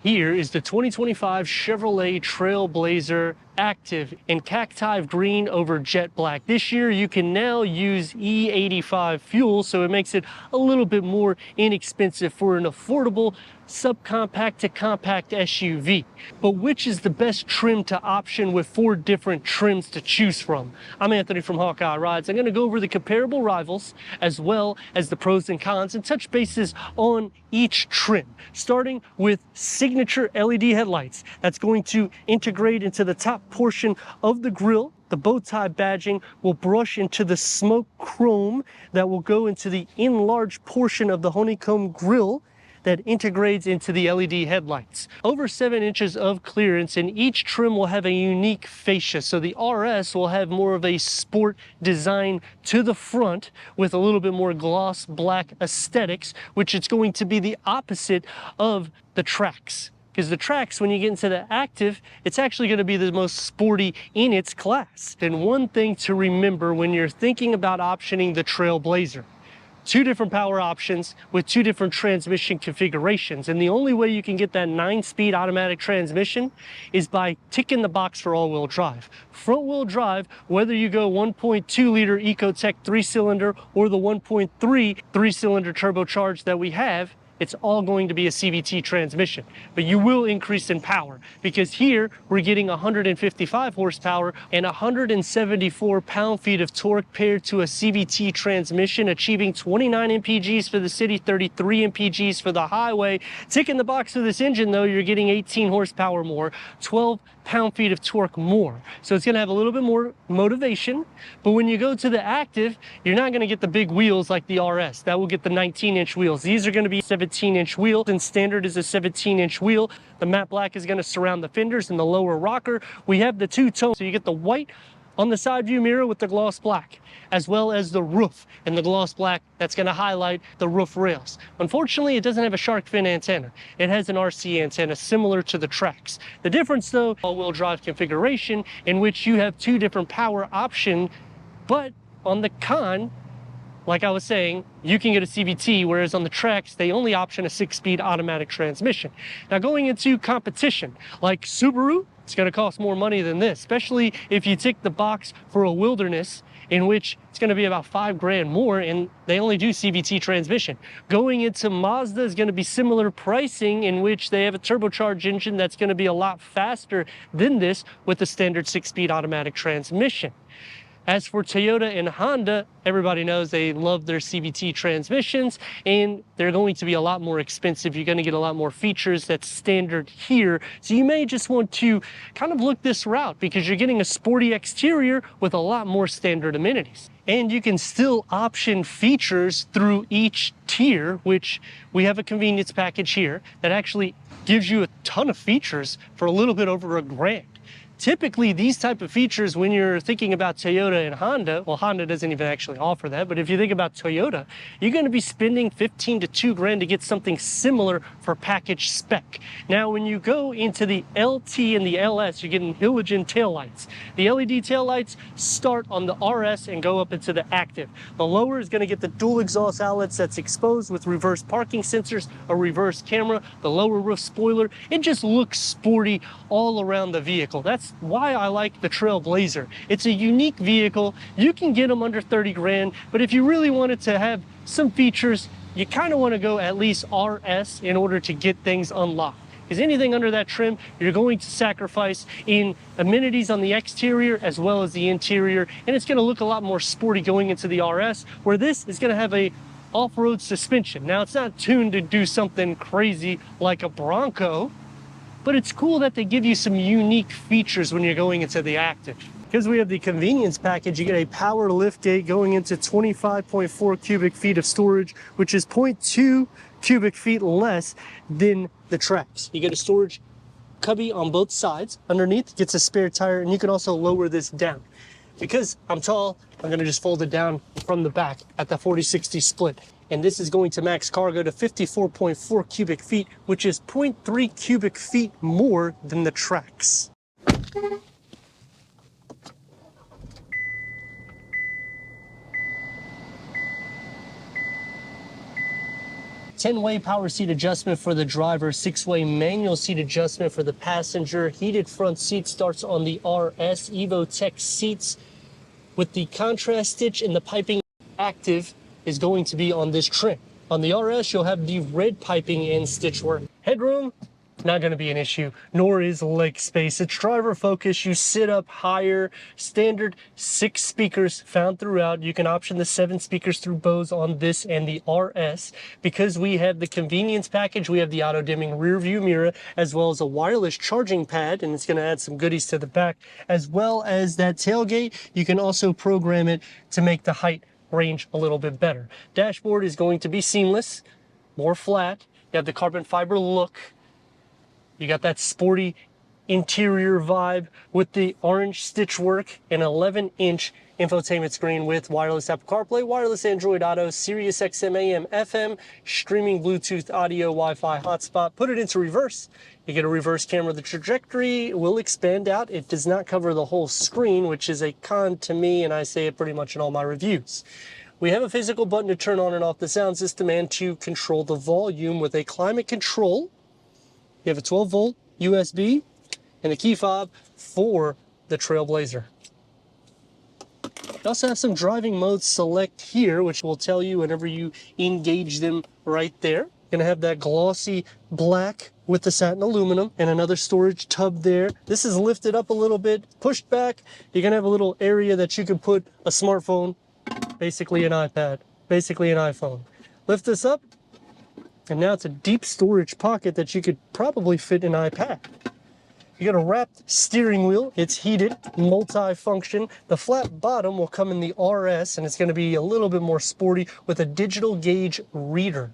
Here is the 2025 Chevrolet Trailblazer Activ in cacti green over jet black. This year you can now use E85 fuel, so it makes it a little bit more inexpensive for an affordable subcompact to compact SUV. But which is the best trim to option with 4 different trims to choose from? I'm Anthony from Hawkeye Rides. I'm going to go over the comparable rivals as well as the pros and cons and touch bases on each trim, starting with signature LED headlights. That's going to integrate into the top portion of the grille. The bow tie badging will brush into the smoke chrome that will go into the enlarged portion of the honeycomb grille that integrates into the LED headlights. Over 7 inches of clearance, and each trim will have a unique fascia. So the RS will have more of a sport design to the front with a little bit more gloss black aesthetics, which is going to be the opposite of the Trax. Because the Trax, when you get into the Activ, it's actually going to be the most sporty in its class. And one thing to remember when you're thinking about optioning the Trailblazer: 2 different power options with 2 different transmission configurations. And the only way you can get that 9-speed automatic transmission is by ticking the box for all-wheel drive. Front-wheel drive, whether you go 1.2 liter Ecotec 3-cylinder or the 1.3 3-cylinder turbocharged that we have, it's all going to be a CVT transmission, but you will increase in power because here we're getting 155 horsepower and 174 pound-feet of torque paired to a CVT transmission, achieving 29 mpgs for the city, 33 mpgs for the highway. Ticking the box for this engine though, you're getting 18 horsepower more, 12 pound-feet of torque more. So it's gonna have a little bit more motivation, but when you go to the Activ, you're not gonna get the big wheels like the RS. That will get the 19-inch wheels. These are gonna be 17-inch wheels, and standard is a 17-inch wheel. The matte black is gonna surround the fenders and the lower rocker. We have the 2-tone, so you get the white on the side view mirror with the gloss black, as well as the roof and the gloss black that's going to highlight the roof rails. Unfortunately, it doesn't have a shark fin antenna. It has an RC antenna similar to the Trax. The difference though, all-wheel drive configuration in which you have 2 different power options, but on the con, like I was saying, you can get a CVT, whereas on the Trax, they only option a 6-speed automatic transmission. Now going into competition, like Subaru, it's going to cost more money than this, especially if you tick the box for a wilderness, in which it's going to be about 5 grand more, and they only do CVT transmission. Going into Mazda is going to be similar pricing, in which they have a turbocharged engine that's going to be a lot faster than this with a standard 6-speed automatic transmission. As for Toyota and Honda, everybody knows they love their CVT transmissions, and they're going to be a lot more expensive. You're going to get a lot more features that's standard here. So you may just want to kind of look this route because you're getting a sporty exterior with a lot more standard amenities. And you can still option features through each tier, which we have a convenience package here that actually gives you a ton of features for a little bit over $1,000. Typically, these type of features, when you're thinking about Toyota and Honda, well, Honda doesn't even actually offer that, but if you think about Toyota, you're going to be spending 15 to 2 grand to get something similar for package spec. Now, when you go into the LT and the LS, you're getting halogen taillights. The LED taillights start on the RS and go up into the Activ. The lower is going to get the dual exhaust outlets that's exposed with reverse parking sensors, a reverse camera, the lower roof spoiler. It just looks sporty all around the vehicle. That's why I like the Trailblazer. It's a unique vehicle. You can get them under 30 grand, but if you really wanted to have some features, you kind of want to go at least RS in order to get things unlocked. Because anything under that trim, you're going to sacrifice in amenities on the exterior as well as the interior, and it's going to look a lot more sporty going into the RS, where this is going to have a off-road suspension. Now, it's not tuned to do something crazy like a Bronco, but it's cool that they give you some unique features when you're going into the Activ. Because we have the convenience package, you get a power lift gate going into 25.4 cubic feet of storage, which is 0.2 cubic feet less than the Trax. You get a storage cubby on both sides. Underneath gets a spare tire, and you can also lower this down. Because I'm tall, I'm going to just fold it down from the back at the 40-60 split. And this is going to max cargo to 54.4 cubic feet, which is 0.3 cubic feet more than the Trax. 10-way power seat adjustment for the driver, 6-way manual seat adjustment for the passenger. Heated front seat starts on the RS. Evo Tech seats with the contrast stitch and the piping active is going to be on this trim. On the RS, you'll have the red piping and stitch work. Headroom, not going to be an issue, nor is leg space. It's driver focus. You sit up higher. Standard 6 speakers found throughout. You can option the 7 speakers through Bose on this and the RS. Because we have the convenience package, we have the auto dimming rear view mirror, as well as a wireless charging pad, and it's going to add some goodies to the back, as well as that tailgate. You can also program it to make the height range a little bit better. Dashboard is going to be seamless, more flat. You have the carbon fiber look. You got that sporty interior vibe with the orange stitch work, an 11-inch infotainment screen with wireless Apple CarPlay, wireless Android Auto, Sirius XM AM FM, streaming Bluetooth audio, Wi-Fi hotspot. Put it into reverse. You get a reverse camera. The trajectory will expand out. It does not cover the whole screen, which is a con to me, and I say it pretty much in all my reviews. We have a physical button to turn on and off the sound system and to control the volume with a climate control. You have a 12-volt USB and a key fob for the Trailblazer. You also have some driving modes select here, which will tell you whenever you engage them right there. You're going to have that glossy black with the satin aluminum and another storage tub there. This is lifted up a little bit, pushed back. You're going to have a little area that you can put a smartphone, basically an iPad, basically an iPhone. Lift this up, and now it's a deep storage pocket that you could probably fit an iPad. You got a wrapped steering wheel. It's heated, multi-function. The flat bottom will come in the RS, and it's going to be a little bit more sporty with a digital gauge reader.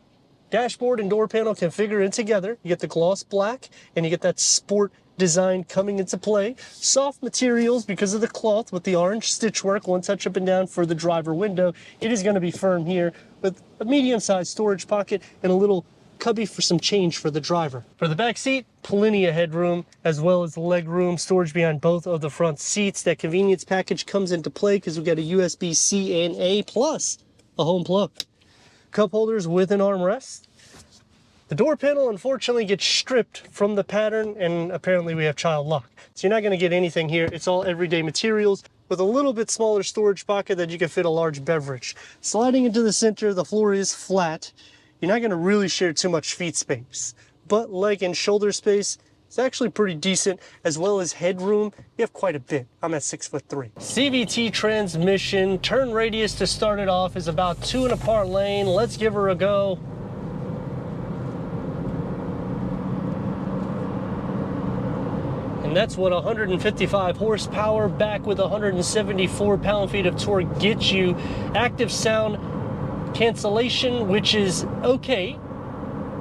Dashboard and door panel can figure in together. You get the gloss black, and you get that sport design coming into play. Soft materials because of the cloth with the orange stitch work. One touch up and down for the driver window. It is going to be firm here with a medium-sized storage pocket and a little cubby for some change for the driver. For the back seat, plenty of headroom as well as leg room, storage behind both of the front seats. That convenience package comes into play because we got a USB-C and A plus a home plug. Cup holders with an armrest. The door panel unfortunately gets stripped from the pattern, and apparently we have child lock. So you're not going to get anything here. It's all everyday materials with a little bit smaller storage pocket that you can fit a large beverage. Sliding into the center, the floor is flat. You're not going to really share too much feet space, but leg and shoulder space is actually pretty decent, as well as headroom. You have quite a bit. I'm at 6'3". CVT transmission. Turn radius to start it off is about 2 1/4 lane. Let's give her a go. And that's what 155 horsepower back with 174 pound-feet of torque gets you. Active sound cancellation, which is okay.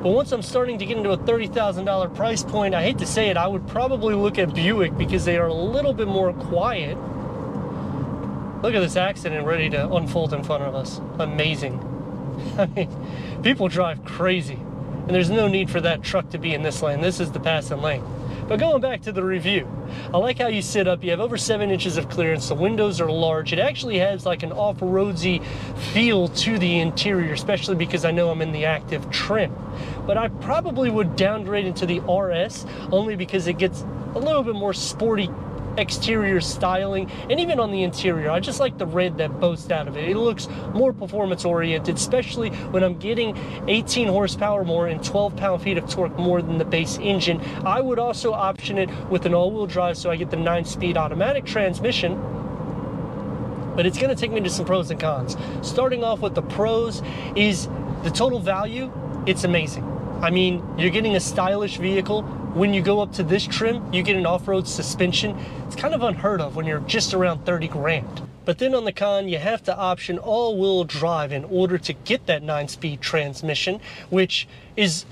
But once I'm starting to get into a $30,000 price point, I hate to say it, I would probably look at Buick because they are a little bit more quiet. Look at this accident ready to unfold in front of us. Amazing. I mean, people drive crazy, and there's no need for that truck to be in this lane. This is the passing lane. But going back to the review, I like how you sit up. You have over 7 inches of clearance. The windows are large. It actually has like an off-roadsy feel to the interior, especially because I know I'm in the active trim. But I probably would downgrade into the RS only because it gets a little bit more sporty exterior styling, and even on the interior, I just like the red that boasts out of it. It looks more performance oriented, especially when I'm getting 18 horsepower more and 12 pound-feet of torque more than the base engine. I would also option it with an all-wheel drive so I get the 9-speed automatic transmission, but it's going to take me to some pros and cons. Starting off with the pros is the total value. It's amazing. I mean, you're getting a stylish vehicle. When you go up to this trim, you get an off-road suspension. It's kind of unheard of when you're just around 30 grand. But then on the con, you have to option all-wheel drive in order to get that 9-speed transmission, which is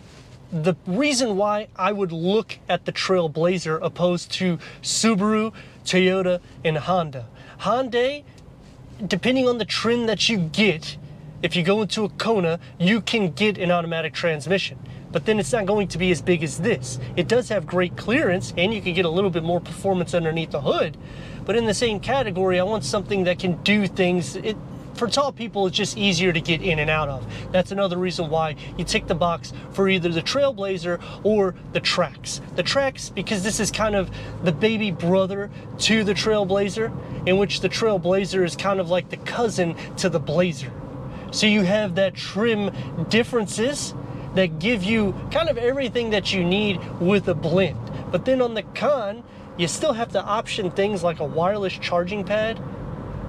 the reason why I would look at the Trailblazer opposed to Subaru, Toyota, and Honda. Hyundai, depending on the trim that you get, if you go into a Kona, you can get an automatic transmission. But then it's not going to be as big as this. It does have great clearance, and you can get a little bit more performance underneath the hood. But in the same category, I want something that can do things. for tall people, it's just easier to get in and out of. That's another reason why you tick the box for either the Trailblazer or the Trax. The Trax, because this is kind of the baby brother to the Trailblazer, in which the Trailblazer is kind of like the cousin to the Blazer. So you have that trim differences that give you kind of everything that you need with a blend. But then on the con, you still have to option things like a wireless charging pad,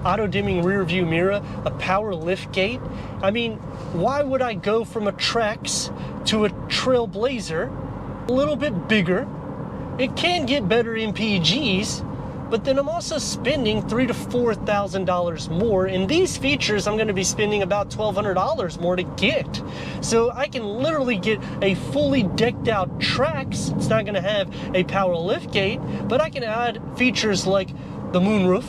auto dimming rear view mirror, a power lift gate. I mean, why would I go from a Trax to a Trailblazer? A little bit bigger. It can get better MPGs, but then I'm also spending $3,000 to $4,000 more. And these features, I'm gonna be spending about $1,200 more to get. So I can literally get a fully decked out Trax. It's not gonna have a power lift gate, but I can add features like the moonroof,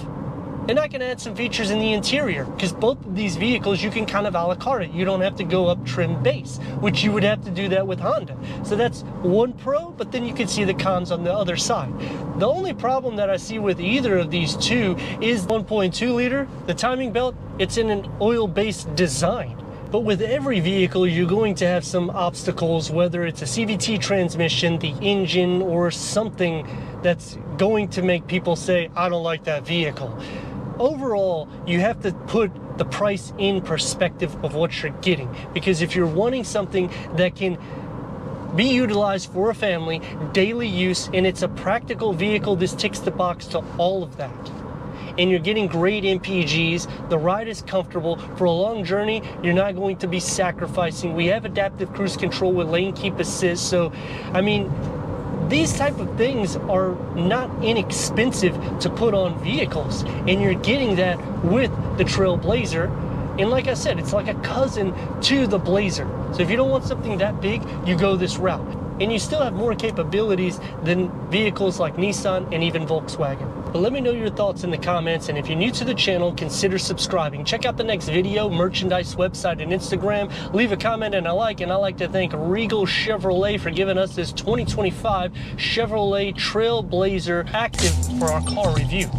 and I can add some features in the interior, because both of these vehicles you can kind of a la carte it. You don't have to go up trim base, which you would have to do that with Honda. So that's one pro, but then you can see the cons on the other side. The only problem that I see with either of these two is 1.2 liter, the timing belt, it's in an oil-based design. But with every vehicle, you're going to have some obstacles, whether it's a CVT transmission, the engine, or something that's going to make people say, I don't like that vehicle. Overall, you have to put the price in perspective of what you're getting, because if you're wanting something that can be utilized for a family, daily use, and it's a practical vehicle, this ticks the box to all of that. And you're getting great MPGs, the ride is comfortable. For a long journey, you're not going to be sacrificing. We have adaptive cruise control with lane keep assist, so I mean, these type of things are not inexpensive to put on vehicles, and you're getting that with the Trailblazer. And like I said, it's like a cousin to the Blazer. So if you don't want something that big, you go this route. And you still have more capabilities than vehicles like Nissan and even Volkswagen. But let me know your thoughts in the comments, and if you're new to the channel, consider subscribing. Check out the next video, merchandise, website, and Instagram. Leave a comment and a like, and I'd like to thank Regal Chevrolet for giving us this 2025 Chevrolet Trailblazer Activ for our car review.